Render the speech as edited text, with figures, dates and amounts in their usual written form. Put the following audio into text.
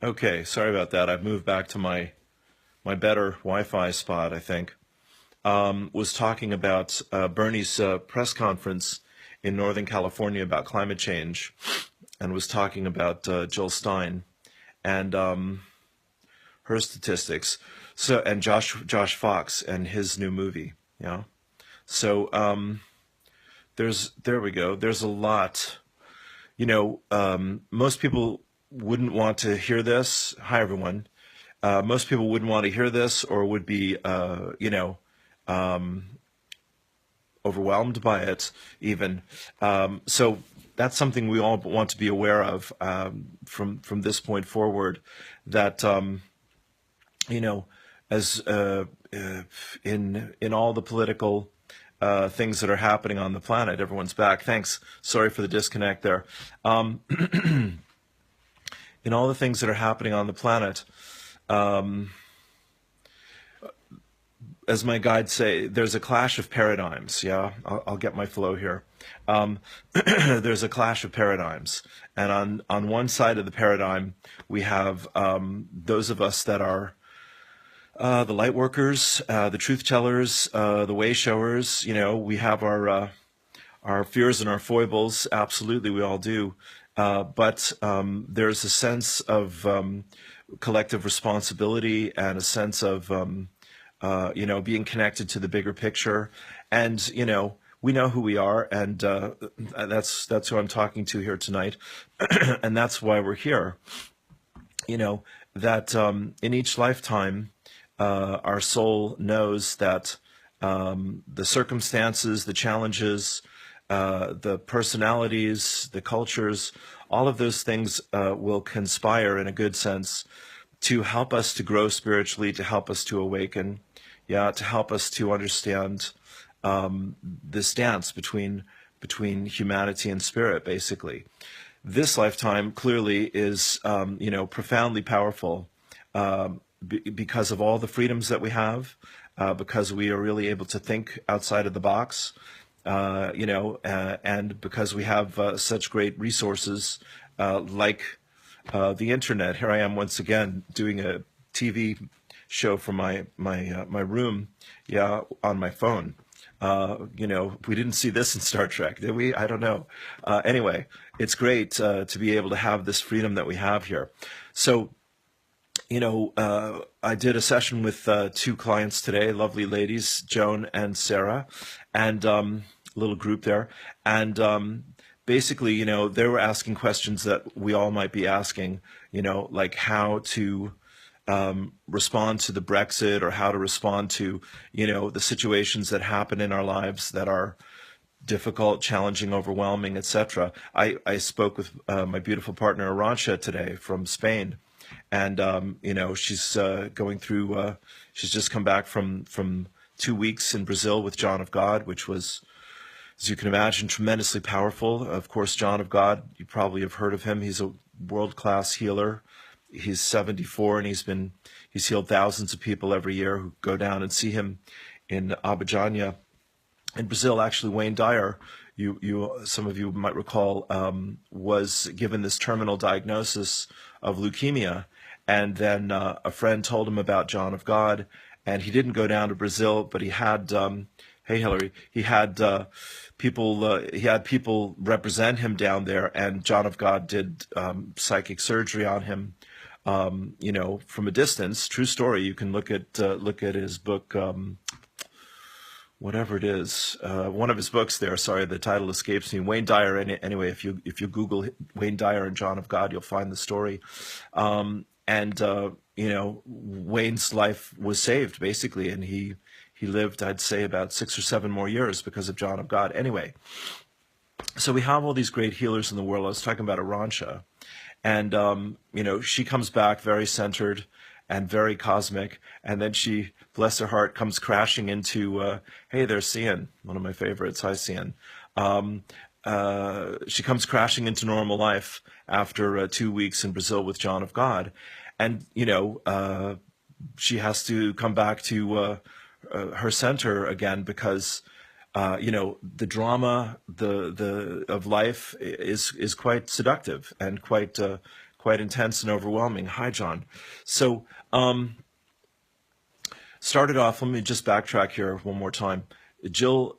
Okay, sorry about that. I've moved back to my better Wi-Fi spot, I think. Was talking about Bernie's press conference in Northern California about climate change, and was talking about Jill Stein and her statistics. So and Josh Fox and his new movie. Yeah. So there we go. There's a lot. Most people wouldn't want to hear this. Hi, everyone. Most people wouldn't want to hear this or would be, overwhelmed by it even. So that's something we all want to be aware of from this point forward. That you know, as in all the political things that are happening on the planet, everyone's back. Thanks. Sorry for the disconnect there. Um, in all the things that are happening on the planet, um, as my guides say, there's a clash of paradigms. Yeah, I'll get my flow here. Um, there's a clash of paradigms, and on one side of the paradigm, we have those of us that are the light workers, the truth tellers, the way showers. We have our fears and our foibles. Absolutely, we all do. But there's a sense of collective responsibility and a sense of being connected to the bigger picture. And we know who we are, and that's who I'm talking to here tonight, and that's why we're here. You know that in each lifetime, our soul knows that the circumstances, the challenges, the personalities, the cultures, all of those things will conspire in a good sense to help us to grow spiritually, to help us to awaken, yeah, to help us to understand this dance between humanity and spirit, basically. This lifetime clearly is, profoundly powerful because of all the freedoms that we have, because we are really able to think outside of the box, and because we have such great resources like the internet. Here I am once again doing a TV show from my room, yeah, on my phone. We didn't see this in Star Trek, did we? I don't know. Anyway, it's great to be able to have this freedom that we have here. So, I did a session with two clients today, lovely ladies, Joan and Sarah, and little group there. And basically, they were asking questions that we all might be asking, like how to respond to the Brexit, or how to respond to, the situations that happen in our lives that are difficult, challenging, overwhelming, etc. I spoke with my beautiful partner Arancha today from Spain, and she's going through. She's just come back from 2 weeks in Brazil with John of God, which was, as you can imagine, tremendously powerful. Of course, John of God, you probably have heard of him. He's a world-class healer. He's 74, and he's healed thousands of people every year who go down and see him in Abidjan in Brazil. Actually, Wayne Dyer, some of you might recall, was given this terminal diagnosis of leukemia, and then a friend told him about John of God, and he didn't go down to Brazil, but he had, hey Hillary, he had people represent him down there, and John of God did psychic surgery on him, from a distance. True story. You can look at his book. Whatever it is, one of his books there. Sorry, the title escapes me. Wayne Dyer. Anyway, if you Google Wayne Dyer and John of God, you'll find the story. And Wayne's life was saved basically, and he lived, I'd say, about 6 or 7 more years because of John of God. Anyway, so we have all these great healers in the world. I was talking about Arancha, and she comes back very centered and very cosmic, and then she, bless her heart, comes crashing into, hey, there's Cian, one of my favorites. Hi, Cian. She comes crashing into normal life after 2 weeks in Brazil with John of God, and she has to come back to her center again because the drama, the of life is quite seductive and quite quite intense and overwhelming. Hi, John. So, started off, let me just backtrack here one more time. Jill